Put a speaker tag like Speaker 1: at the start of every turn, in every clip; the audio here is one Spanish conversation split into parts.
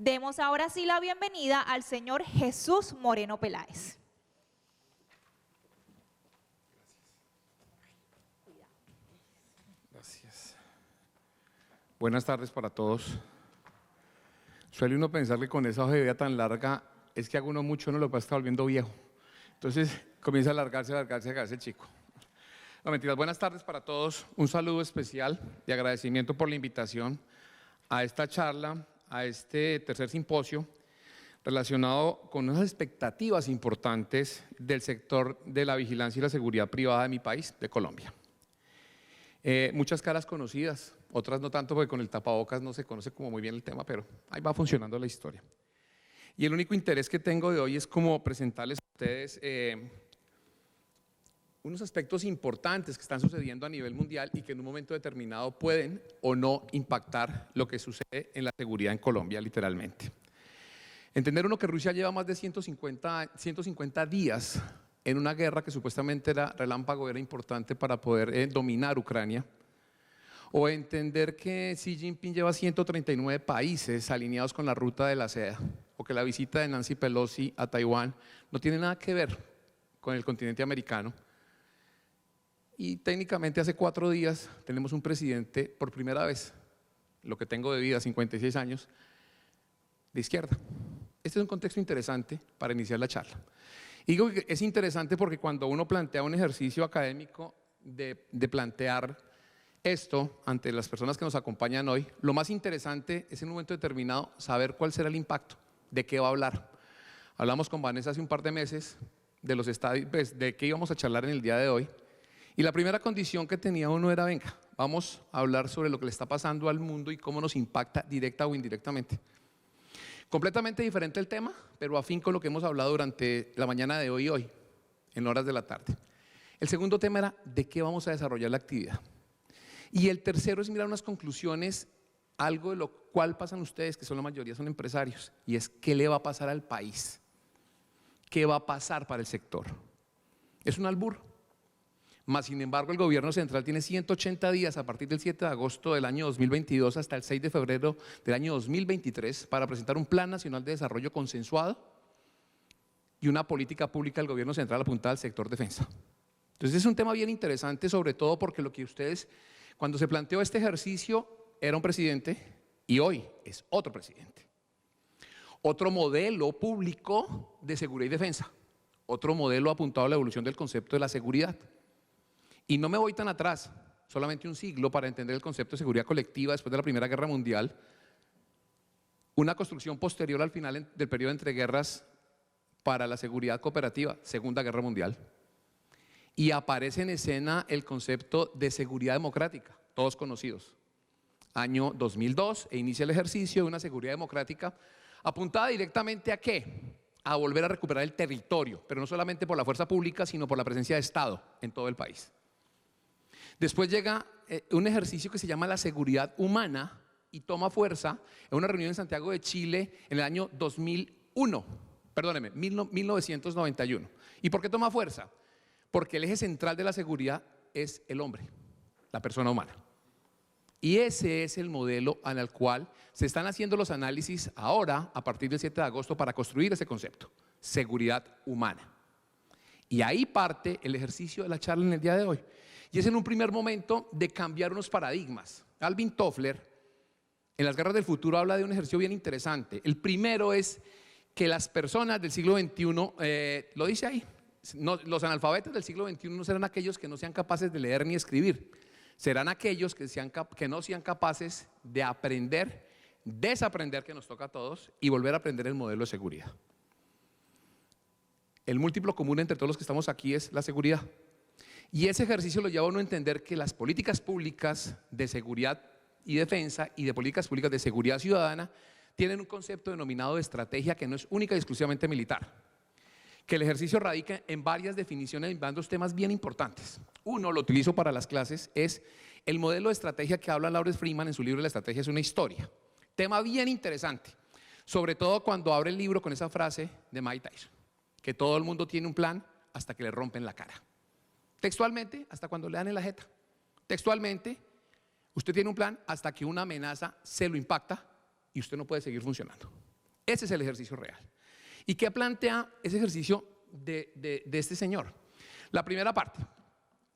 Speaker 1: Demos ahora sí la bienvenida al señor Jesús Moreno Peláez.
Speaker 2: Gracias. Buenas tardes para todos. Suele uno pensar que con esa hoja de vida tan larga es que hago uno mucho, no lo está volviendo viejo. Entonces comienza a alargarse el chico. No, mentiras. Buenas tardes para todos. Un saludo especial de agradecimiento por la invitación a esta charla, a este tercer simposio relacionado con unas expectativas importantes del sector de la vigilancia y la seguridad privada de mi país, de Colombia. Muchas caras conocidas, otras no tanto porque con el tapabocas no se conoce como muy bien el tema, pero ahí va funcionando la historia. Y el único interés que tengo de hoy es como presentarles a ustedes unos aspectos importantes que están sucediendo a nivel mundial y que en un momento determinado pueden o no impactar lo que sucede en la seguridad en Colombia, literalmente. Entender uno que Rusia lleva más de 150 días en una guerra que supuestamente era relámpago, era importante para poder dominar Ucrania. O entender que Xi Jinping lleva 139 países alineados con la ruta de la seda, o que la visita de Nancy Pelosi a Taiwán no tiene nada que ver con el continente americano. Y técnicamente hace 4 días tenemos un presidente, por primera vez, lo que tengo de vida, 56 años, de izquierda. Este es un contexto interesante para iniciar la charla. Y digo que es interesante porque cuando uno plantea un ejercicio académico de plantear esto ante las personas que nos acompañan hoy, lo más interesante es en un momento determinado saber cuál será el impacto, de qué va a hablar. Hablamos con Vanessa hace un par de meses de los estadios, pues, de qué íbamos a charlar en el día de hoy. Y la primera condición que tenía uno era, venga, vamos a hablar sobre lo que le está pasando al mundo y cómo nos impacta directa o indirectamente. Completamente diferente el tema, pero afín con lo que hemos hablado durante la mañana de hoy, en horas de la tarde. El segundo tema era de qué vamos a desarrollar la actividad. Y el tercero es mirar unas conclusiones, algo de lo cual pasan ustedes, que son la mayoría, son empresarios, y es qué le va a pasar al país, qué va a pasar para el sector. Es un albur. Mas, sin embargo, el gobierno central tiene 180 días a partir del 7 de agosto del año 2022 hasta el 6 de febrero del año 2023 para presentar un Plan Nacional de Desarrollo consensuado y una política pública del gobierno central apuntada al sector defensa. Entonces es un tema bien interesante, sobre todo porque lo que ustedes, cuando se planteó este ejercicio, era un presidente y hoy es otro presidente. Otro modelo público de seguridad y defensa, otro modelo apuntado a la evolución del concepto de la seguridad. Y no me voy tan atrás, solamente un siglo para entender el concepto de seguridad colectiva después de la Primera Guerra Mundial, una construcción posterior al final del periodo entre guerras para la seguridad cooperativa, Segunda Guerra Mundial, y aparece en escena el concepto de seguridad democrática, todos conocidos. Año 2002 e inicia el ejercicio de una seguridad democrática apuntada directamente ¿a qué? A volver a recuperar el territorio, pero no solamente por la fuerza pública, sino por la presencia de Estado en todo el país. Después llega un ejercicio que se llama la seguridad humana y toma fuerza en una reunión en Santiago de Chile en el año 1991. ¿Y por qué toma fuerza? Porque el eje central de la seguridad es el hombre, la persona humana. Y ese es el modelo en el cual se están haciendo los análisis ahora, a partir del 7 de agosto, para construir ese concepto, seguridad humana. Y ahí parte el ejercicio de la charla en el día de hoy. Y es en un primer momento de cambiar unos paradigmas. Alvin Toffler, en Las Guerras del Futuro, habla de un ejercicio bien interesante. El primero es que las personas del siglo XXI, lo dice ahí, los analfabetos del siglo XXI no serán aquellos que no sean capaces de leer ni escribir. Serán aquellos que no sean capaces de aprender, desaprender, que nos toca a todos, y volver a aprender el modelo de seguridad. El múltiplo común entre todos los que estamos aquí es la seguridad. Y ese ejercicio lo lleva a uno a entender que las políticas públicas de seguridad y defensa y de políticas públicas de seguridad ciudadana tienen un concepto denominado de estrategia que no es única y exclusivamente militar. Que el ejercicio radica en varias definiciones en dos temas bien importantes. Uno, lo utilizo para las clases, es el modelo de estrategia que habla Lawrence Freeman en su libro La estrategia es una historia. Tema bien interesante, sobre todo cuando abre el libro con esa frase de Mike Tyson, que todo el mundo tiene un plan hasta que le rompen la cara. Textualmente, hasta cuando le dan en la jeta. Textualmente, usted tiene un plan hasta que una amenaza se lo impacta y usted no puede seguir funcionando. Ese es el ejercicio real. ¿Y qué plantea ese ejercicio de este señor? La primera parte,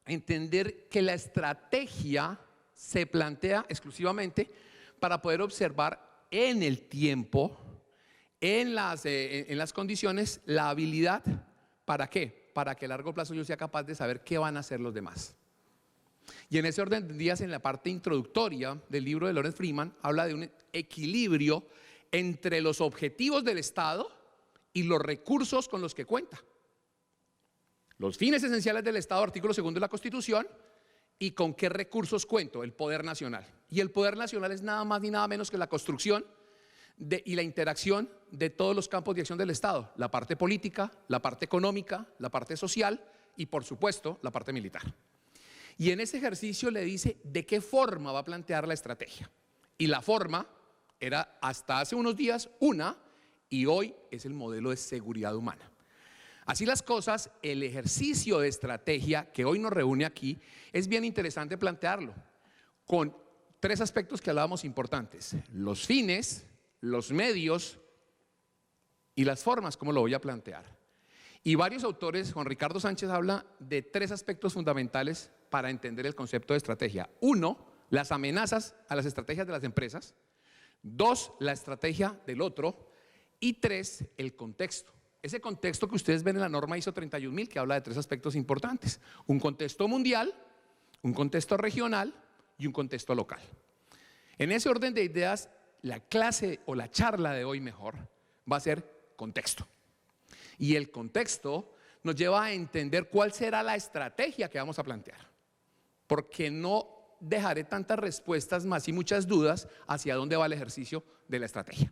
Speaker 2: entender que la estrategia se plantea exclusivamente para poder observar en el tiempo, en las condiciones, la habilidad. ¿Para qué? Para que a largo plazo yo sea capaz de saber qué van a hacer los demás. Y en ese orden de días, en la parte introductoria del libro de Lawrence Freeman, habla de un equilibrio entre los objetivos del Estado y los recursos con los que cuenta. Los fines esenciales del Estado, artículo 2 de la Constitución, y con qué recursos cuento, el poder nacional. Y el poder nacional es nada más ni nada menos que la construcción y la interacción de todos los campos de acción del Estado, la parte política, la parte económica, la parte social y por supuesto la parte militar. Y en ese ejercicio le dice de qué forma va a plantear la estrategia. Y la forma era hasta hace unos días una, y hoy es el modelo de seguridad humana. Así las cosas, el ejercicio de estrategia que hoy nos reúne aquí es bien interesante plantearlo con tres aspectos que hablábamos importantes: los fines, los medios y las formas, como lo voy a plantear. Y varios autores, Juan Ricardo Sánchez habla de tres aspectos fundamentales para entender el concepto de estrategia. Uno, las amenazas a las estrategias de las empresas. Dos, la estrategia del otro. Y tres, el contexto. Ese contexto que ustedes ven en la norma ISO 31000, que habla de tres aspectos importantes: un contexto mundial, un contexto regional y un contexto local. En ese orden de ideas, la clase o la charla de hoy mejor va a ser contexto. Y el contexto nos lleva a entender cuál será la estrategia que vamos a plantear, porque no dejaré tantas respuestas más y muchas dudas hacia dónde va el ejercicio de la estrategia.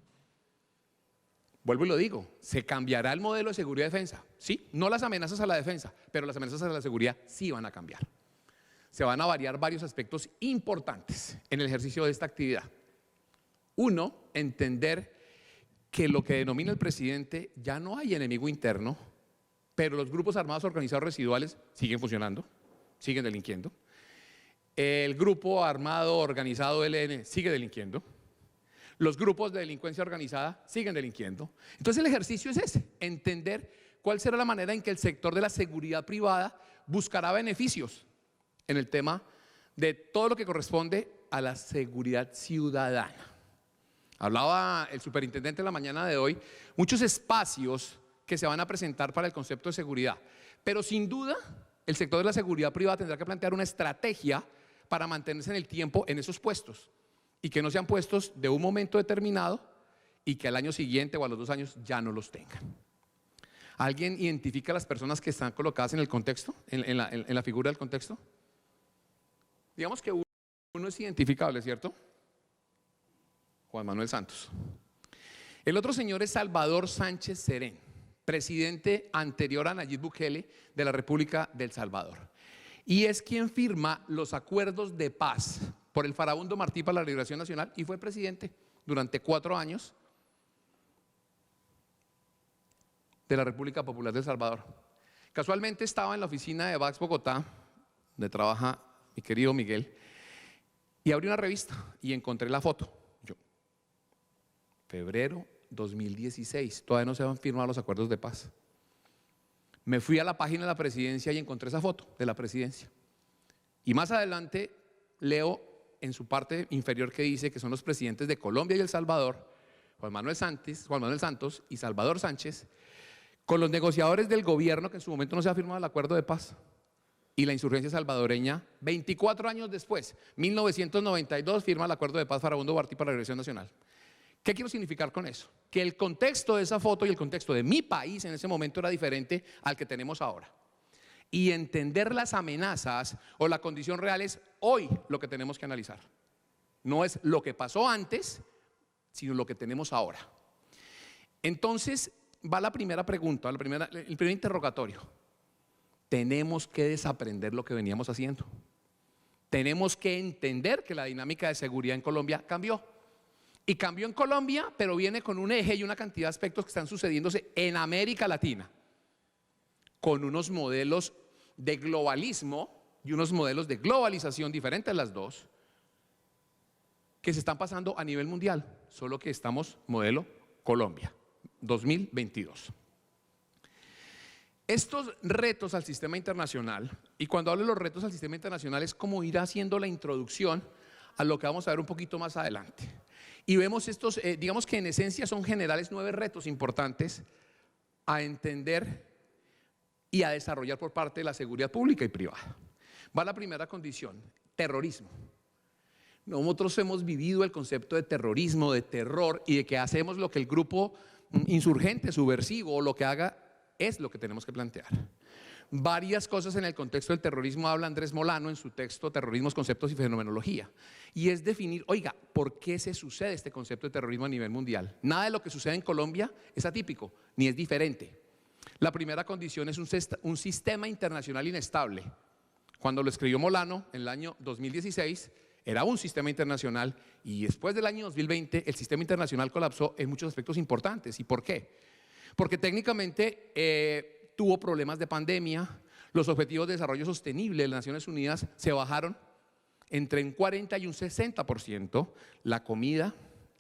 Speaker 2: Vuelvo y lo digo, se cambiará el modelo de seguridad y defensa, sí, no las amenazas a la defensa, pero las amenazas a la seguridad sí van a cambiar. Se van a variar varios aspectos importantes en el ejercicio de esta actividad. Uno, entender que lo que denomina el presidente, ya no hay enemigo interno, pero los grupos armados organizados residuales siguen funcionando, siguen delinquiendo. El grupo armado organizado ELN sigue delinquiendo. Los grupos de delincuencia organizada siguen delinquiendo. Entonces el ejercicio es ese: entender cuál será la manera en que el sector de la seguridad privada buscará beneficios en el tema de todo lo que corresponde a la seguridad ciudadana. Hablaba el superintendente en la mañana de hoy, muchos espacios que se van a presentar para el concepto de seguridad, pero sin duda el sector de la seguridad privada tendrá que plantear una estrategia para mantenerse en el tiempo en esos puestos, y que no sean puestos de un momento determinado y que al año siguiente o a los 2 años ya no los tengan. ¿Alguien identifica a las personas que están colocadas en el contexto, en la figura del contexto? Digamos que uno es identificable, ¿cierto? Juan Manuel Santos. El otro señor es Salvador Sánchez Serén, presidente anterior a Nayib Bukele de la República del Salvador. Y es quien firma los acuerdos de paz por el farabundo Martí para la Liberación Nacional y fue presidente durante 4 años de la República Popular del Salvador. Casualmente estaba en la oficina de VAX Bogotá, donde trabaja mi querido Miguel, y abrí una revista y encontré la foto. Yo, febrero 2016, todavía no se han firmado los acuerdos de paz. Me fui a la página de la presidencia y encontré esa foto de la presidencia. Y más adelante leo en su parte inferior que dice que son los presidentes de Colombia y El Salvador, Juan Manuel Santos y Salvador Sánchez, con los negociadores del gobierno que en su momento no se ha firmado el acuerdo de paz, y la insurgencia salvadoreña. 24 años después, 1992, firma el acuerdo de paz farabundo Martí para la Liberación Nacional. ¿Qué quiero significar con eso? Que el contexto de esa foto y el contexto de mi país en ese momento era diferente al que tenemos ahora. Y entender las amenazas o la condición real es hoy lo que tenemos que analizar. No es lo que pasó antes, sino lo que tenemos ahora. Entonces va la primera pregunta, el primer interrogatorio. Tenemos que desaprender lo que veníamos haciendo. Tenemos que entender que la dinámica de seguridad en Colombia cambió. Y cambió en Colombia, pero viene con un eje y una cantidad de aspectos que están sucediéndose en América Latina, con unos modelos de globalismo y unos modelos de globalización diferentes las dos, que se están pasando a nivel mundial, solo que estamos modelo Colombia, 2022. Estos retos al sistema internacional, y cuando hablo de los retos al sistema internacional es como ir haciendo la introducción a lo que vamos a ver un poquito más adelante. Y vemos estos, digamos que en esencia son generales 9 retos importantes a entender y a desarrollar por parte de la seguridad pública y privada. Va la primera condición, terrorismo. Nosotros hemos vivido el concepto de terrorismo, de terror y de que hacemos lo que el grupo insurgente, subversivo o lo que haga es lo que tenemos que plantear. Varias cosas en el contexto del terrorismo habla Andrés Molano en su texto Terrorismos, Conceptos y Fenomenología. Y es definir, oiga, ¿por qué se sucede este concepto de terrorismo a nivel mundial? Nada de lo que sucede en Colombia es atípico, ni es diferente. La primera condición es un sistema internacional inestable. Cuando lo escribió Molano en el año 2016, era un sistema internacional y después del año 2020 el sistema internacional colapsó en muchos aspectos importantes. ¿Y por qué? Porque técnicamente tuvo problemas de pandemia, los objetivos de desarrollo sostenible de las Naciones Unidas se bajaron entre un 40 y un 60%, la comida,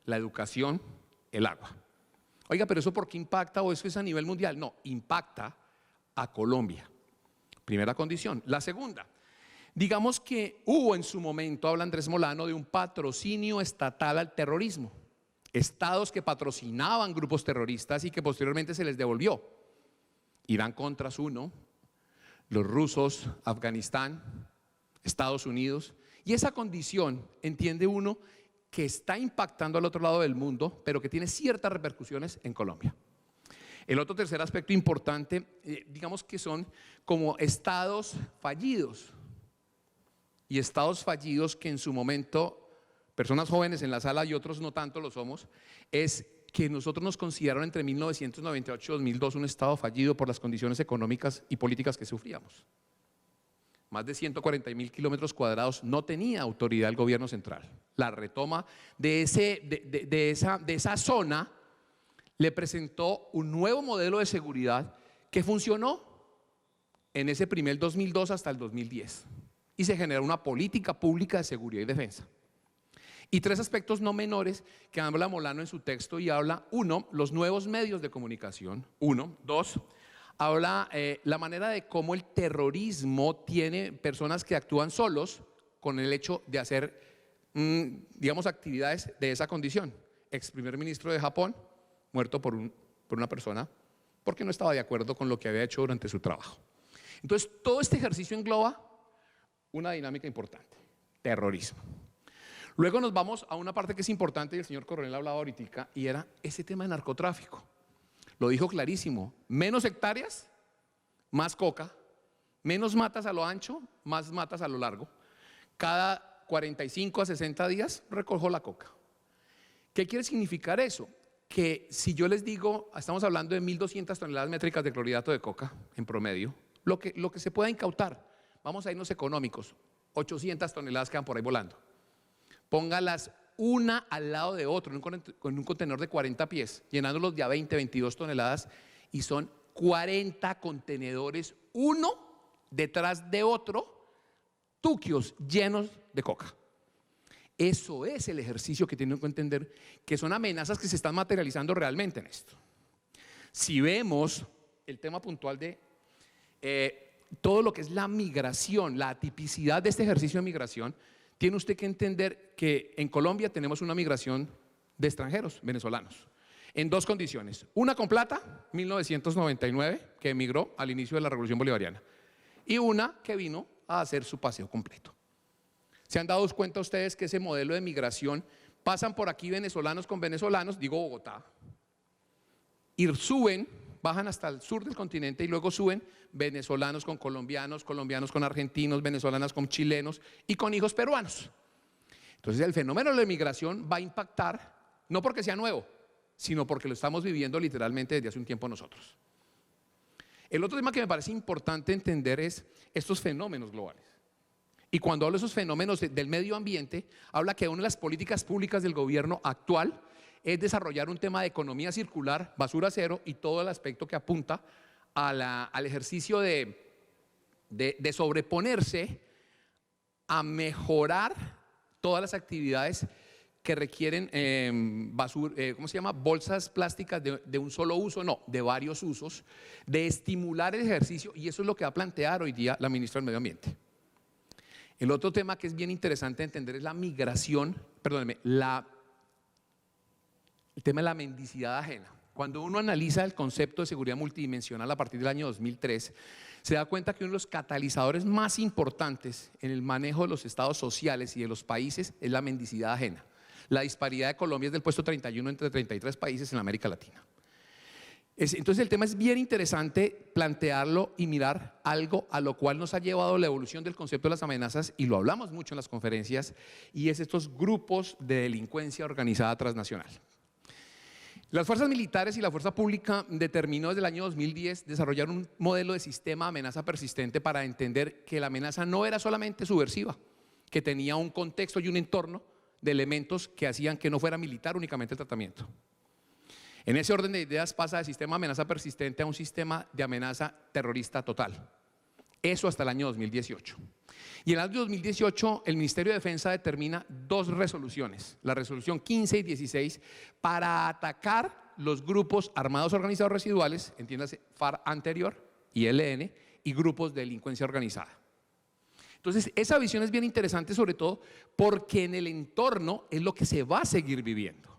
Speaker 2: la educación, el agua. Oiga, pero ¿eso por qué impacta o eso es a nivel mundial? No, impacta a Colombia. Primera condición. La segunda, digamos que hubo en su momento, habla Andrés Molano, de un patrocinio estatal al terrorismo. Estados que patrocinaban grupos terroristas y que posteriormente se les devolvió. Irán Contras uno, los rusos, Afganistán, Estados Unidos. Y esa condición, entiende uno, que está impactando al otro lado del mundo, pero que tiene ciertas repercusiones en Colombia. El otro tercer aspecto importante, digamos que son como estados fallidos. Y estados fallidos que en su momento, personas jóvenes en la sala y otros no tanto lo somos, es que nosotros nos consideraron entre 1998 y 2002 un estado fallido por las condiciones económicas y políticas que sufríamos. Más de 140.000 kilómetros cuadrados no tenía autoridad el gobierno central. La retoma de esa zona le presentó un nuevo modelo de seguridad que funcionó en ese primer 2002 hasta el 2010 y se generó una política pública de seguridad y defensa. Y 3 aspectos no menores que habla Molano en su texto y habla, 1, los nuevos medios de comunicación, 1, 2, habla la manera de cómo el terrorismo tiene personas que actúan solos con el hecho de hacer, digamos, actividades de esa condición. Ex primer ministro de Japón, muerto por una persona porque no estaba de acuerdo con lo que había hecho durante su trabajo. Entonces, todo este ejercicio engloba una dinámica importante, terrorismo. Luego nos vamos a una parte que es importante y el señor Coronel hablaba ahorita y era ese tema de narcotráfico. Lo dijo clarísimo, menos hectáreas, más coca, menos matas a lo ancho, más matas a lo largo. Cada 45 a 60 días recojo la coca. ¿Qué quiere significar eso? Que si yo les digo, estamos hablando de 1.200 toneladas métricas de clorhidrato de coca en promedio, lo que se pueda incautar, vamos a irnos económicos, 800 toneladas quedan por ahí volando. Póngalas una al lado de otro con un contenedor de 40 pies, llenándolos de a 20, 22 toneladas y son 40 contenedores, uno detrás de otro, tuquios llenos de coca. Eso es el ejercicio que tienen que entender, que son amenazas que se están materializando realmente en esto. Si vemos el tema puntual de todo lo que es la migración, la atipicidad de este ejercicio de migración, tiene usted que entender que en Colombia tenemos una migración de extranjeros venezolanos en 2 condiciones. Una con plata, 1999, que emigró al inicio de la Revolución Bolivariana, y una que vino a hacer su paseo completo. ¿Se han dado cuenta ustedes que ese modelo de migración pasan por aquí venezolanos con venezolanos, digo Bogotá, y suben, bajan hasta el sur del continente y luego suben venezolanos con colombianos, colombianos con argentinos, venezolanas con chilenos y con hijos peruanos? Entonces el fenómeno de la migración va a impactar, no porque sea nuevo, sino porque lo estamos viviendo literalmente desde hace un tiempo nosotros. El otro tema que me parece importante entender es estos fenómenos globales. Y cuando hablo de esos fenómenos del medio ambiente, habla que una de las políticas públicas del gobierno actual es desarrollar un tema de economía circular, basura cero y todo el aspecto que apunta al ejercicio de sobreponerse a mejorar todas las actividades que requieren ¿cómo se llama? Bolsas plásticas de un solo uso, no, de varios usos, de estimular el ejercicio, y eso es lo que va a plantear hoy día la ministra del Medio Ambiente. El otro tema que es bien interesante entender es la migración, perdónenme, el tema de la mendicidad ajena. Cuando uno analiza el concepto de seguridad multidimensional a partir del año 2003, se da cuenta que uno de los catalizadores más importantes en el manejo de los estados sociales y de los países es la mendicidad ajena. La disparidad de Colombia es del puesto 31 entre 33 países en América Latina. Entonces el tema es bien interesante plantearlo y mirar algo a lo cual nos ha llevado la evolución del concepto de las amenazas, y lo hablamos mucho en las conferencias, y es estos grupos de delincuencia organizada transnacional. Las fuerzas militares y la fuerza pública determinó desde el año 2010 desarrollar un modelo de sistema de amenaza persistente para entender que la amenaza no era solamente subversiva, que tenía un contexto y un entorno de elementos que hacían que no fuera militar únicamente el tratamiento. En ese orden de ideas pasa del sistema de amenaza persistente a un sistema de amenaza terrorista total. Eso hasta el año 2018. Y en el año 2018 el Ministerio de Defensa determina dos resoluciones, la resolución 15 y 16, para atacar los grupos armados organizados residuales, entiéndase FARC anterior y ELN, y grupos de delincuencia organizada. Entonces esa visión es bien interesante, sobre todo porque en el entorno es lo que se va a seguir viviendo,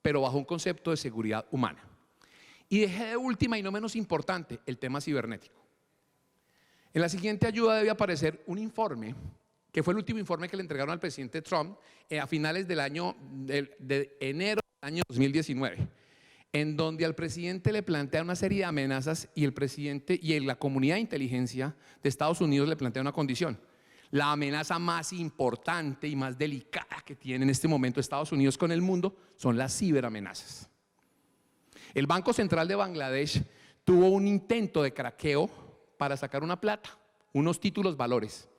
Speaker 2: pero bajo un concepto de seguridad humana. Y dejé de última y no menos importante el tema cibernético. En la siguiente ayuda debe aparecer un informe, que fue el último informe que le entregaron al presidente Trump a finales del año de enero del año 2019, en donde al presidente le plantea una serie de amenazas y el presidente y la comunidad de inteligencia de Estados Unidos le plantea una condición. La amenaza más importante y más delicada que tiene en este momento Estados Unidos con el mundo son las ciberamenazas. El Banco Central de Bangladesh tuvo un intento de craqueo para sacar una plata, unos títulos valores,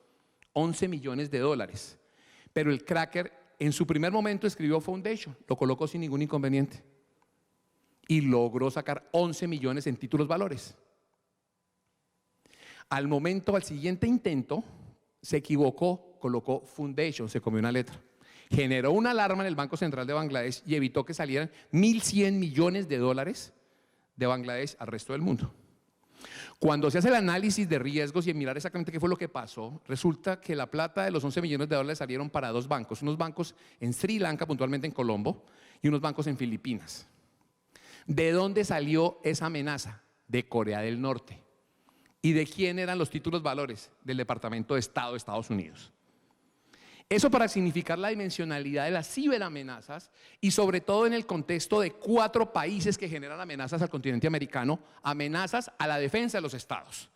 Speaker 2: 11 millones de dólares. Pero el cracker en su primer momento escribió Foundation, lo colocó sin ningún inconveniente y logró sacar 11 millones en títulos valores. Al siguiente intento, se equivocó, colocó Foundation, se comió una letra. Generó una alarma en el Banco Central de Bangladesh y evitó que salieran 1.100 millones de dólares de Bangladesh al resto del mundo. Cuando se hace el análisis de riesgos y en mirar exactamente qué fue lo que pasó, resulta que la plata de los 11 millones de dólares salieron para dos bancos, unos bancos en Sri Lanka, puntualmente en Colombo, y unos bancos en Filipinas. ¿De dónde salió esa amenaza? De Corea del Norte. ¿Y de quién eran los títulos valores? Del Departamento de Estado de Estados Unidos. Eso para significar la dimensionalidad de las ciberamenazas y sobre todo en el contexto de 4 países que generan amenazas al continente americano, amenazas a la defensa de los estados.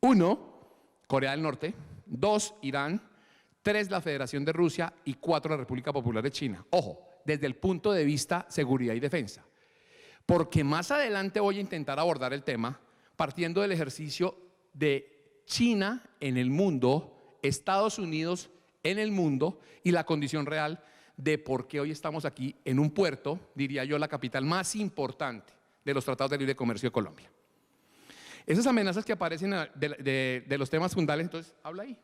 Speaker 2: 1, Corea del Norte, 2, Irán, 3, la Federación de Rusia y 4, la República Popular de China. Ojo, desde el punto de vista seguridad y defensa. Porque más adelante voy a intentar abordar el tema partiendo del ejercicio de China en el mundo, Estados Unidos en el mundo y la condición real de por qué hoy estamos aquí en un puerto, diría yo, la capital más importante de los tratados de libre comercio de Colombia. Esas amenazas que aparecen de los temas fundamentales, entonces habla ahí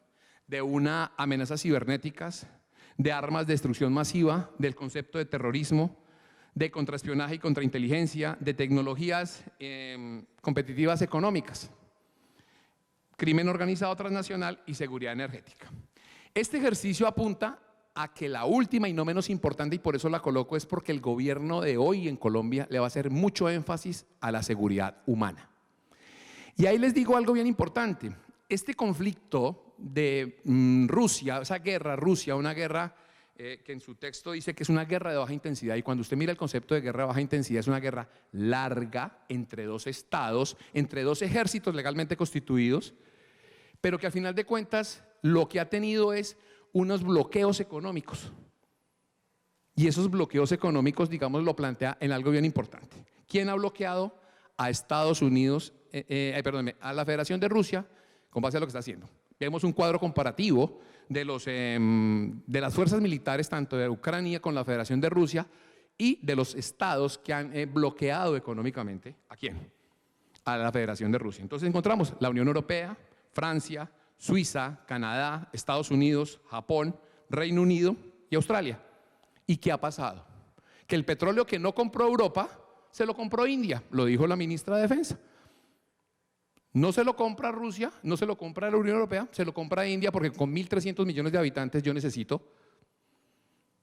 Speaker 2: de una amenazas cibernéticas, de armas de destrucción masiva, del concepto de terrorismo, de contraespionaje y contrainteligencia, de tecnologías competitivas económicas, crimen organizado transnacional y seguridad energética. Este ejercicio apunta a que la última y no menos importante, y por eso la coloco, es porque el gobierno de hoy en Colombia le va a hacer mucho énfasis a la seguridad humana. Y ahí les digo algo bien importante. Este conflicto de Rusia, esa guerra Rusia, una guerra que en su texto dice que es una guerra de baja intensidad, y cuando usted mira el concepto de guerra de baja intensidad, es una guerra larga entre 2 estados, entre 2 ejércitos legalmente constituidos, pero que al final de cuentas lo que ha tenido es unos bloqueos económicos. Y esos bloqueos económicos, digamos, lo plantea en algo bien importante. ¿Quién ha bloqueado a Estados Unidos, a la Federación de Rusia, con base a lo que está haciendo? Vemos un cuadro comparativo de las fuerzas militares, tanto de Ucrania con la Federación de Rusia, y de los estados que han bloqueado económicamente. ¿A quién? A la Federación de Rusia. Entonces encontramos la Unión Europea, Francia, Suiza, Canadá, Estados Unidos, Japón, Reino Unido y Australia. ¿Y qué ha pasado? Que el petróleo que no compró Europa, se lo compró India, lo dijo la ministra de Defensa. No se lo compra Rusia, no se lo compra la Unión Europea, se lo compra India porque con 1.300 millones de habitantes yo necesito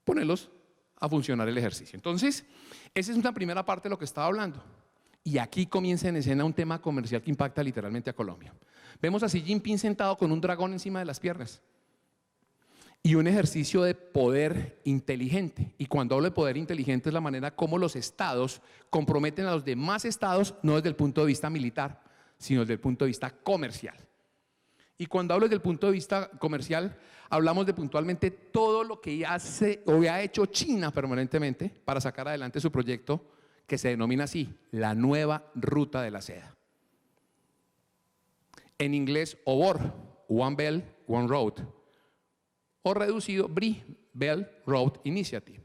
Speaker 2: ponerlos a funcionar el ejercicio. Entonces, esa es una primera parte de lo que estaba hablando. Y aquí comienza en escena un tema comercial que impacta literalmente a Colombia. Vemos a Xi Jinping sentado con un dragón encima de las piernas y un ejercicio de poder inteligente. Y cuando hablo de poder inteligente es la manera como los estados comprometen a los demás estados, no desde el punto de vista militar, sino desde el punto de vista comercial. Y cuando hablo desde el punto de vista comercial, hablamos de puntualmente todo lo que hace o ha hecho China permanentemente para sacar adelante su proyecto que se denomina así, la nueva ruta de la seda. En inglés, OBOR, One Belt, One Road, o reducido, BRI, Belt Road Initiative.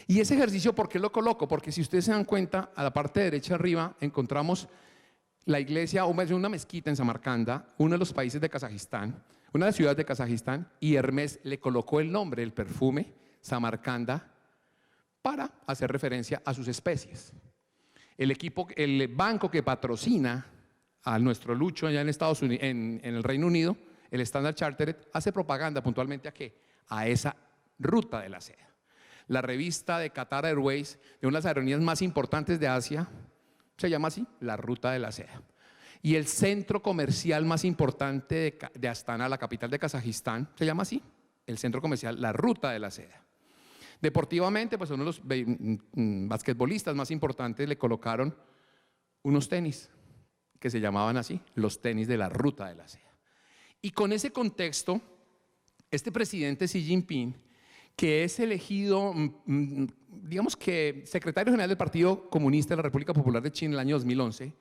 Speaker 2: Y ese ejercicio, ¿por qué lo coloco? Porque si ustedes se dan cuenta, a la parte derecha arriba encontramos la iglesia, o una mezquita en Samarcanda, uno de los países de Kazajistán, una de las ciudades de Kazajistán, y Hermes le colocó el nombre del perfume, Samarcanda, para hacer referencia a sus especies. El banco que patrocina a nuestro Lucho allá en Estados Unidos, en el Reino Unido, el Standard Chartered, hace propaganda puntualmente ¿a qué? A esa ruta de la seda. La revista de Qatar Airways, de una de las aerolíneas más importantes de Asia, se llama así, la ruta de la seda. Y el centro comercial más importante de Astana, la capital de Kazajistán, se llama así, el centro comercial, la ruta de la seda. Deportivamente, pues uno de los basquetbolistas más importantes le colocaron unos tenis que se llamaban así, los tenis de la ruta de la seda. Y con ese contexto, este presidente Xi Jinping, que es elegido, digamos que secretario general del Partido Comunista de la República Popular de China en el año 2011,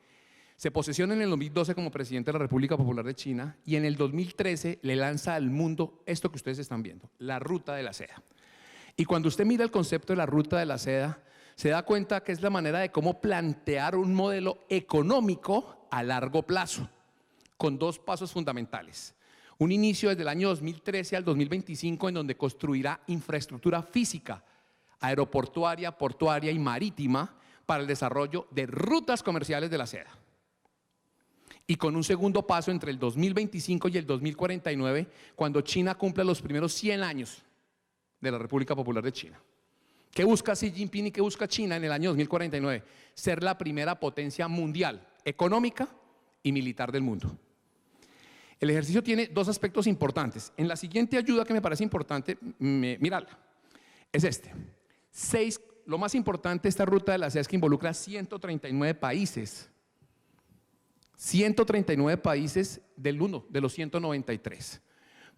Speaker 2: se posesiona en el 2012 como presidente de la República Popular de China y en el 2013 le lanza al mundo esto que ustedes están viendo, la ruta de la seda. Y cuando usted mira el concepto de la ruta de la seda, se da cuenta que es la manera de cómo plantear un modelo económico a largo plazo, con dos pasos fundamentales. Un inicio desde el año 2013 al 2025 en donde construirá infraestructura física, aeroportuaria, portuaria y marítima para el desarrollo de rutas comerciales de la seda. Y con un segundo paso entre el 2025 y el 2049, cuando China cumpla los primeros 100 años de la República Popular de China. ¿Qué busca Xi Jinping y qué busca China en el año 2049? Ser la primera potencia mundial, económica y militar del mundo. El ejercicio tiene dos aspectos importantes. En la siguiente ayuda que me parece importante, mirarla, es este. Lo más importante de esta ruta de la seda es que involucra 139 países. 139 países del mundo, de los 193.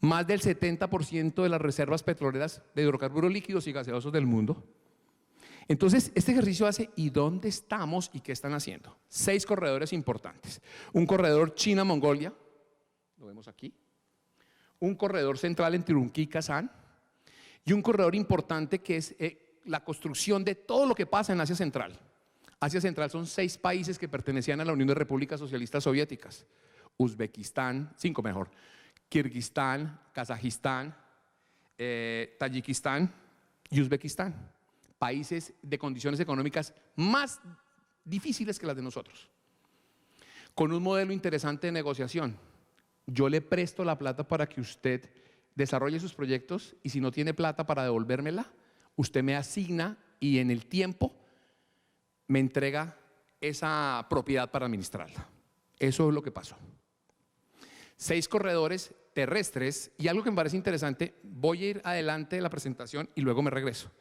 Speaker 2: Más del 70% de las reservas petroleras de hidrocarburos líquidos y gaseosos del mundo. Entonces, este ejercicio hace ¿y dónde estamos y qué están haciendo? 6 corredores importantes. Un corredor China-Mongolia, lo vemos aquí. Un corredor central entre Urumqi y Kazán. Y un corredor importante que es la construcción de todo lo que pasa en Asia Central. Asia Central son 6 países que pertenecían a la Unión de Repúblicas Socialistas Soviéticas. Uzbekistán, 5 mejor. Kirguistán, Kazajistán, Tayikistán y Uzbekistán. Países de condiciones económicas más difíciles que las de nosotros. Con un modelo interesante de negociación. Yo le presto la plata para que usted desarrolle sus proyectos y si no tiene plata para devolvérmela, usted me asigna y en el tiempo me entrega esa propiedad para administrarla. Eso es lo que pasó. 6 corredores terrestres y algo que me parece interesante, voy a ir adelante de la presentación y luego me regreso.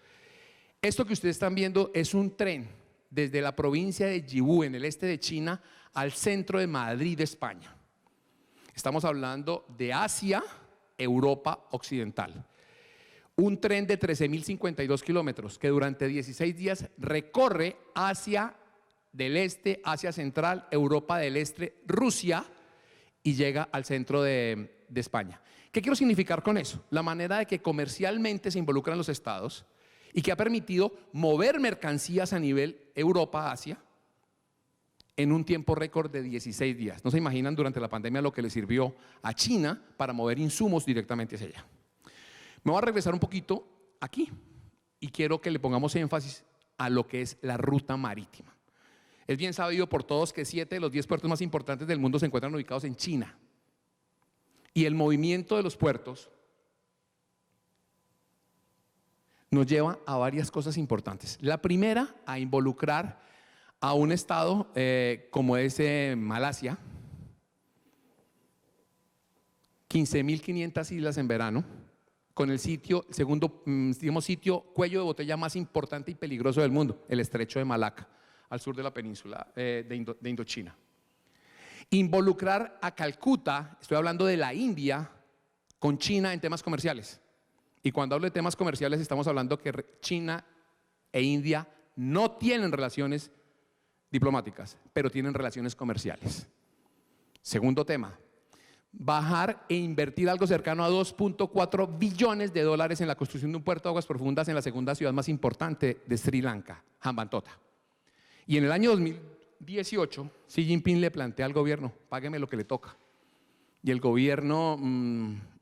Speaker 2: Esto que ustedes están viendo es un tren desde la provincia de Yiwu en el este de China al centro de Madrid, España. Estamos hablando de Asia, Europa Occidental. Un tren de 13.052 kilómetros que durante 16 días recorre Asia del Este, Asia Central, Europa del Este, Rusia y llega al centro de España. ¿Qué quiero significar con eso? La manera de que comercialmente se involucran los estados y que ha permitido mover mercancías a nivel Europa-Asia en un tiempo récord de 16 días. No se imaginan durante la pandemia lo que le sirvió a China para mover insumos directamente hacia allá. Me voy a regresar un poquito aquí. y quiero que le pongamos énfasis a lo que es la ruta marítima. Es bien sabido por todos que 7 de los 10 puertos más importantes del mundo se encuentran ubicados en China. Y el movimiento de los puertos nos lleva a varias cosas importantes. La primera, a involucrar a un estado como es Malasia, 15.500 islas en verano, con el segundo sitio cuello de botella más importante y peligroso del mundo, el estrecho de Malaca, al sur de la península de Indochina. Involucrar a Calcuta, estoy hablando de la India, con China en temas comerciales. Y cuando hablo de temas comerciales estamos hablando que China e India no tienen relaciones diplomáticas, pero tienen relaciones comerciales. Segundo tema, bajar e invertir algo cercano a 2.4 billones de dólares en la construcción de un puerto de aguas profundas en la segunda ciudad más importante de Sri Lanka, Hambantota. Y en el año 2018, Xi Jinping le plantea al gobierno, págueme lo que le toca. Y el gobierno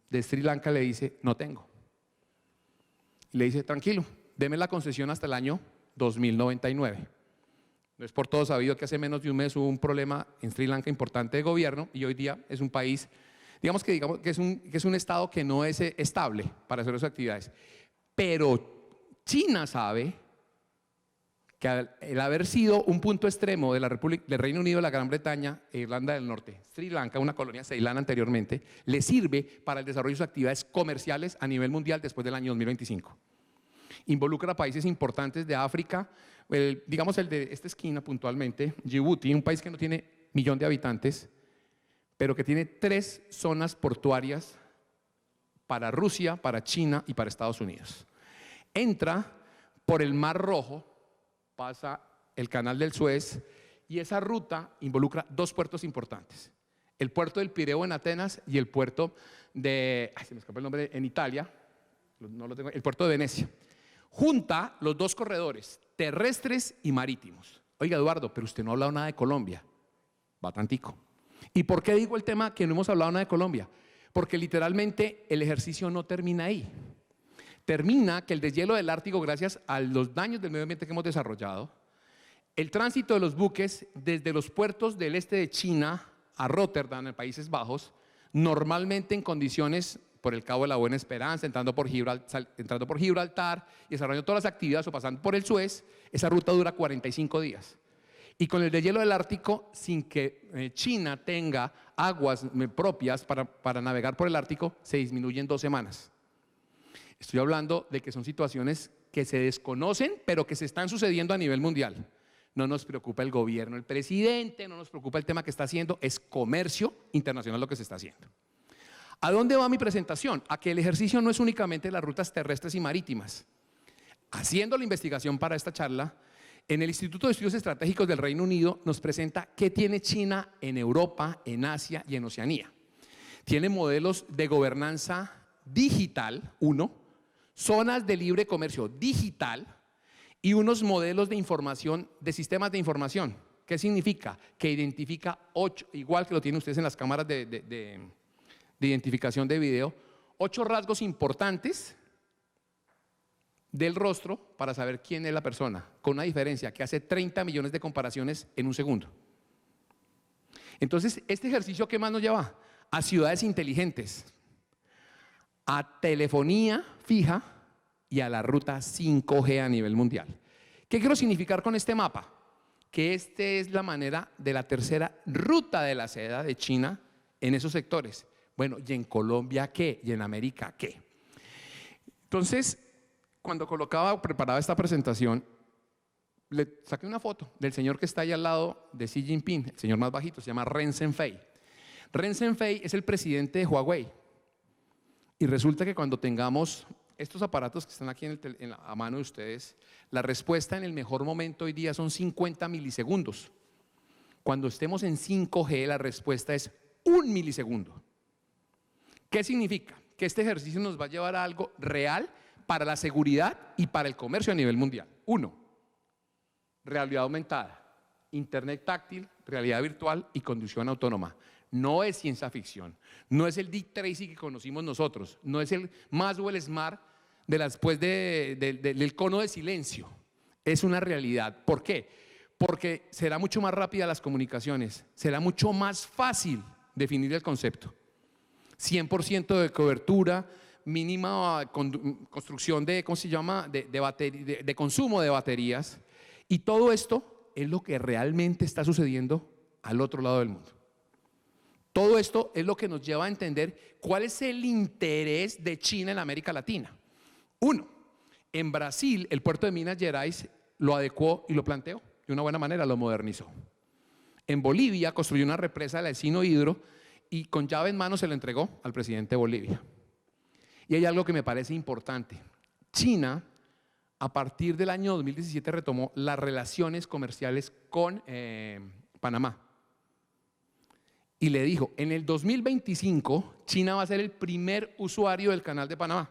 Speaker 2: de Sri Lanka le dice, no tengo. Y le dice, tranquilo, deme la concesión hasta el año 2099. No es por todo sabido que hace menos de un mes hubo un problema en Sri Lanka importante de gobierno y hoy día es un país, digamos que es un estado que no es estable para hacer sus actividades. Pero China sabe que el haber sido un punto extremo de la República del Reino Unido, la Gran Bretaña e Irlanda del Norte, Sri Lanka, una colonia ceilana anteriormente, le sirve para el desarrollo de sus actividades comerciales a nivel mundial después del año 2025. Involucra a países importantes de África, digamos el de esta esquina puntualmente, Djibouti, un país que no tiene 1 millón de habitantes, pero que tiene 3 zonas portuarias para Rusia, para China y para Estados Unidos. Entra por el Mar Rojo, pasa el Canal del Suez y esa ruta involucra 2 puertos importantes. El puerto del Pireo en Atenas y el puerto de, se me escapa el nombre, en Italia, no lo tengo, el puerto de Venecia. Junta los 2 corredores, terrestres y marítimos. Oiga, Eduardo, pero usted no ha hablado nada de Colombia. Bastantico. ¿Y por qué digo el tema que no hemos hablado nada de Colombia? Porque literalmente el ejercicio no termina ahí. Termina que el deshielo del Ártico, gracias a los daños del medio ambiente que hemos desarrollado, el tránsito de los buques desde los puertos del este de China a Rotterdam, en Países Bajos, normalmente en condiciones por el Cabo de la Buena Esperanza, entrando por Gibraltar y desarrollando todas las actividades o pasando por el Suez, esa ruta dura 45 días. Y con el deshielo del Ártico, sin que China tenga aguas propias para navegar por el Ártico, se disminuye en 2 semanas. Estoy hablando de que son situaciones que se desconocen, pero que se están sucediendo a nivel mundial. No nos preocupa el gobierno, el presidente, no nos preocupa el tema que está haciendo, es comercio internacional lo que se está haciendo. ¿A dónde va mi presentación? A que el ejercicio no es únicamente las rutas terrestres y marítimas. Haciendo la investigación para esta charla, en el Instituto de Estudios Estratégicos del Reino Unido nos presenta qué tiene China en Europa, en Asia y en Oceanía. Tiene modelos de gobernanza digital, zonas de libre comercio digital y unos modelos de información, de sistemas de información. ¿Qué significa? Que identifica 8, igual que lo tienen ustedes en las cámaras de identificación de video, 8 rasgos importantes del rostro para saber quién es la persona, con una diferencia que hace 30 millones de comparaciones en un segundo. Entonces, este ejercicio, ¿qué más nos lleva? A ciudades inteligentes, a telefonía fija y a la ruta 5G a nivel mundial. ¿Qué quiero significar con este mapa? Que esta es la manera de la tercera ruta de la seda de China en esos sectores. Bueno, ¿y en Colombia qué? ¿Y en América qué? Entonces, cuando preparaba esta presentación, le saqué una foto del señor que está ahí al lado de Xi Jinping, el señor más bajito, se llama Ren Zhengfei. Ren Zhengfei es el presidente de Huawei. Y resulta que cuando tengamos estos aparatos que están aquí a mano de ustedes, la respuesta en el mejor momento hoy día son 50 milisegundos. Cuando estemos en 5G, la respuesta es 1 milisegundo. ¿Qué significa? Que este ejercicio nos va a llevar a algo real para la seguridad y para el comercio a nivel mundial. 1, realidad aumentada, internet táctil, realidad virtual y conducción autónoma. No es ciencia ficción, no es el Dick Tracy que conocimos nosotros, no es el Maxwell Smart después del cono de silencio. Es una realidad. ¿Por qué? Porque será mucho más rápida las comunicaciones, será mucho más fácil definir el concepto. 100% de cobertura, mínima construcción de, ¿cómo se llama?, de consumo de baterías. Y todo esto es lo que realmente está sucediendo al otro lado del mundo. Todo esto es lo que nos lleva a entender cuál es el interés de China en América Latina. Uno, en Brasil, el puerto de Minas Gerais lo adecuó y lo planteó de una buena manera, lo modernizó. En Bolivia construyó una represa del Alcino Hidro y con llave en mano se lo entregó al presidente de Bolivia. Y hay algo que me parece importante. China, a partir del año 2017, retomó las relaciones comerciales con Panamá. Y le dijo, en el 2025, China va a ser el primer usuario del canal de Panamá.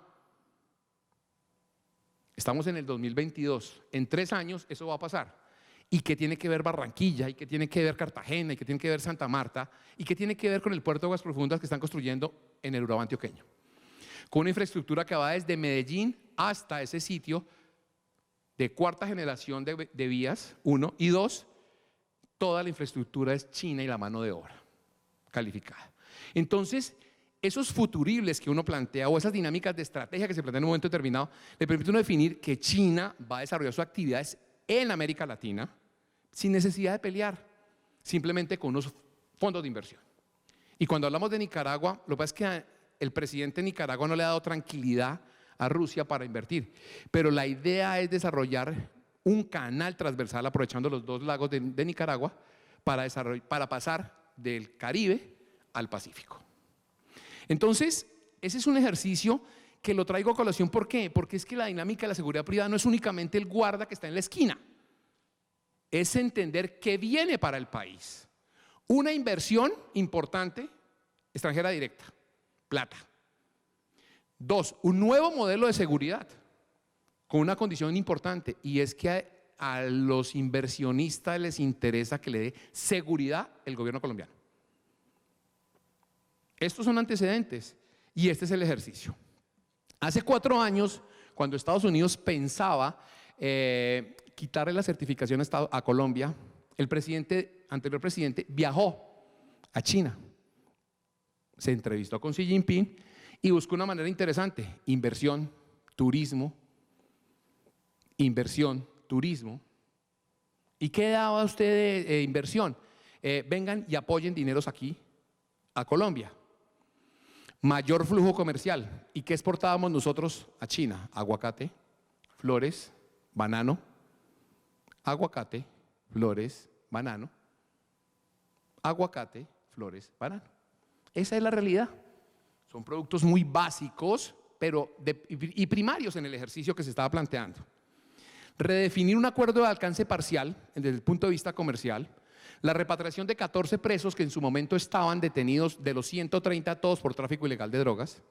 Speaker 2: Estamos en el 2022. En 3 años eso va a pasar. ¿Y qué tiene que ver Barranquilla? ¿Y qué tiene que ver Cartagena? ¿Y qué tiene que ver Santa Marta? ¿Y qué tiene que ver con el puerto de Aguas Profundas que están construyendo en el Urabá antioqueño? Con una infraestructura que va desde Medellín hasta ese sitio de 4ª generación de vías, 1, y 2, toda la infraestructura es china y la mano de obra calificada. Entonces, esos futuribles que uno plantea o esas dinámicas de estrategia que se plantean en un momento determinado, le permite a uno definir que China va a desarrollar sus actividades en América Latina sin necesidad de pelear, simplemente con unos fondos de inversión. Y cuando hablamos de Nicaragua, lo que pasa es que el presidente de Nicaragua no le ha dado tranquilidad a Rusia para invertir, pero la idea es desarrollar un canal transversal aprovechando los 2 lagos de Nicaragua para pasar del Caribe al Pacífico. Entonces, ese es un ejercicio que lo traigo a colación. ¿Por qué? Porque es que la dinámica de la seguridad privada no es únicamente el guarda que está en la esquina, es entender qué viene para el país. Una inversión importante extranjera directa, plata. 2, un nuevo modelo de seguridad con una condición importante, y es que a los inversionistas les interesa que le dé seguridad el gobierno colombiano. Estos son antecedentes y este es el ejercicio. Hace 4 años, cuando Estados Unidos pensaba quitarle la certificación a Colombia, el anterior presidente viajó a China, se entrevistó con Xi Jinping y buscó una manera interesante: inversión, turismo. ¿Y qué daba usted de inversión? Vengan y apoyen dineros aquí a Colombia. Mayor flujo comercial. ¿Y qué exportábamos nosotros a China? Aguacate, flores, banano. Aguacate, flores, banano. Aguacate, flores, banano. Esa es la realidad. Son productos muy básicos, pero y primarios en el ejercicio que se estaba planteando. Redefinir un acuerdo de alcance parcial desde el punto de vista comercial, la repatriación de 14 presos que en su momento estaban detenidos, de los 130 todos por tráfico ilegal de drogas,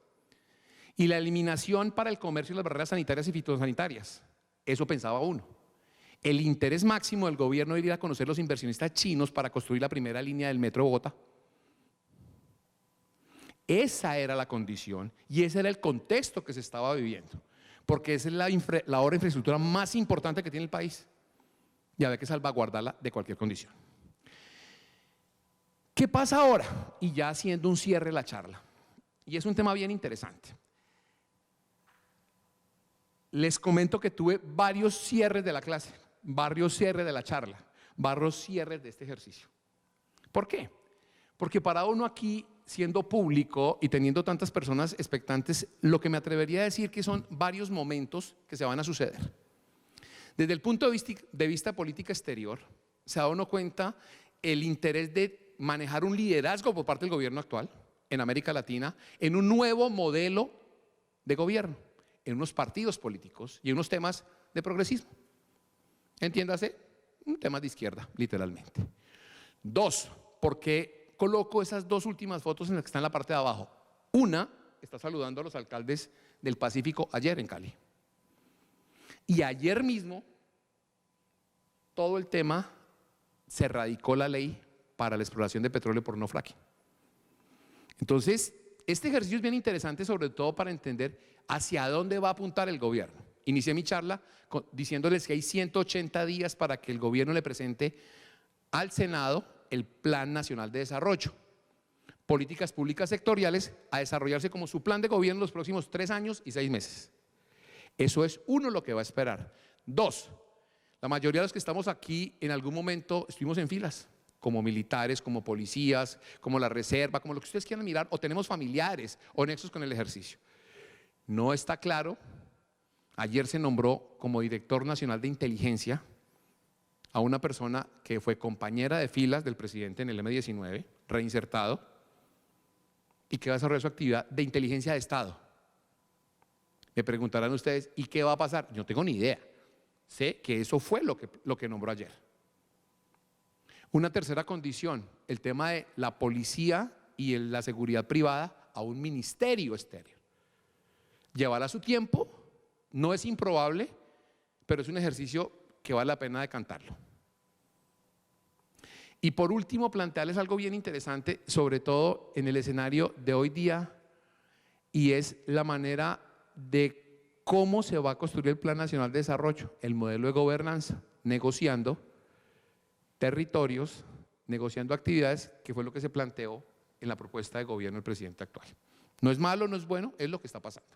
Speaker 2: y la eliminación para el comercio de las barreras sanitarias y fitosanitarias. Eso pensaba uno. El interés máximo del gobierno era ir a conocer los inversionistas chinos para construir la primera línea del metro de Bogotá. Esa era la condición y ese era el contexto que se estaba viviendo, porque esa es la obra de infraestructura más importante que tiene el país y había que salvaguardarla de cualquier condición. ¿Qué pasa ahora? Y ya haciendo un cierre de la charla, y es un tema bien interesante. Les comento que tuve varios cierres de la clase, varios cierres de la charla, varios cierres de este ejercicio. ¿Por qué? Porque para uno aquí, siendo público y teniendo tantas personas expectantes, lo que me atrevería a decir que son varios momentos que se van a suceder. Desde el punto de vista de política exterior, se da uno cuenta el interés de manejar un liderazgo por parte del gobierno actual en América Latina, en un nuevo modelo de gobierno, en unos partidos políticos y en unos temas de progresismo. Entiéndase, temas de izquierda, literalmente. 2, ¿por qué coloco esas 2 últimas fotos en las que está en la parte de abajo? Una, está saludando a los alcaldes del Pacífico ayer en Cali. Y ayer mismo, todo el tema, se radicó la ley para la exploración de petróleo por no fracking. Entonces, este ejercicio es bien interesante, sobre todo para entender hacia dónde va a apuntar el gobierno. Inicié mi charla diciéndoles que hay 180 días para que el gobierno le presente al Senado el Plan Nacional de Desarrollo, políticas públicas sectoriales a desarrollarse como su plan de gobierno los próximos 3 años y 6 meses. Eso es uno, lo que va a esperar. 2, la mayoría de los que estamos aquí en algún momento estuvimos en filas, como militares, como policías, como la reserva, como lo que ustedes quieran mirar, o tenemos familiares o nexos con el ejercicio. No está claro. Ayer se nombró como director nacional de inteligencia a una persona que fue compañera de filas del presidente en el M-19, reinsertado, y que va a desarrollar su actividad de inteligencia de Estado. Me preguntarán ustedes, ¿y qué va a pasar? Yo no tengo ni idea. Sé que eso fue lo que nombró ayer. Una tercera condición, el tema de la policía y la seguridad privada a un ministerio estéreo. Llevará su tiempo, no es improbable, pero es un ejercicio que vale la pena decantarlo. Y por último, plantearles algo bien interesante, sobre todo en el escenario de hoy día, y es la manera de cómo se va a construir el Plan Nacional de Desarrollo, el modelo de gobernanza, negociando territorios, negociando actividades, que fue lo que se planteó en la propuesta de gobierno del presidente actual. No es malo, no es bueno, es lo que está pasando.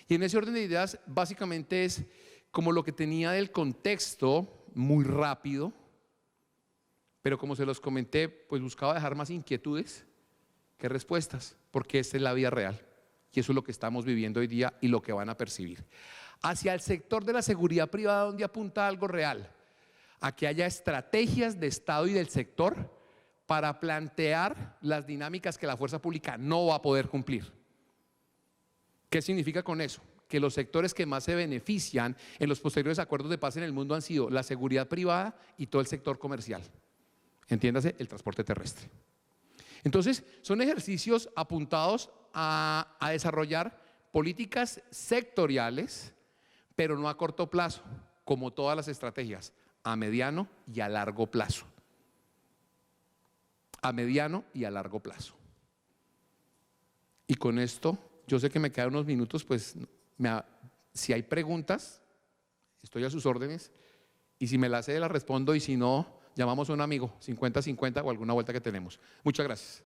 Speaker 2: Y en ese orden de ideas, básicamente es como lo que tenía del contexto muy rápido, pero como se los comenté, pues buscaba dejar más inquietudes que respuestas, porque esta es la vida real. Y eso es lo que estamos viviendo hoy día y lo que van a percibir. Hacia el sector de la seguridad privada, donde apunta algo real, a que haya estrategias de Estado y del sector para plantear las dinámicas que la fuerza pública no va a poder cumplir. ¿Qué significa con eso? Que los sectores que más se benefician en los posteriores acuerdos de paz en el mundo han sido la seguridad privada y todo el sector comercial. Entiéndase, el transporte terrestre. Entonces, son ejercicios apuntados a desarrollar políticas sectoriales, pero no a corto plazo, como todas las estrategias, a mediano y a largo plazo. A mediano y a largo plazo. Y con esto, yo sé que me quedan unos minutos, pues si hay preguntas, estoy a sus órdenes, y si me las sé, las respondo, y si no, llamamos a un amigo, 50-50 o alguna vuelta que tenemos. Muchas gracias.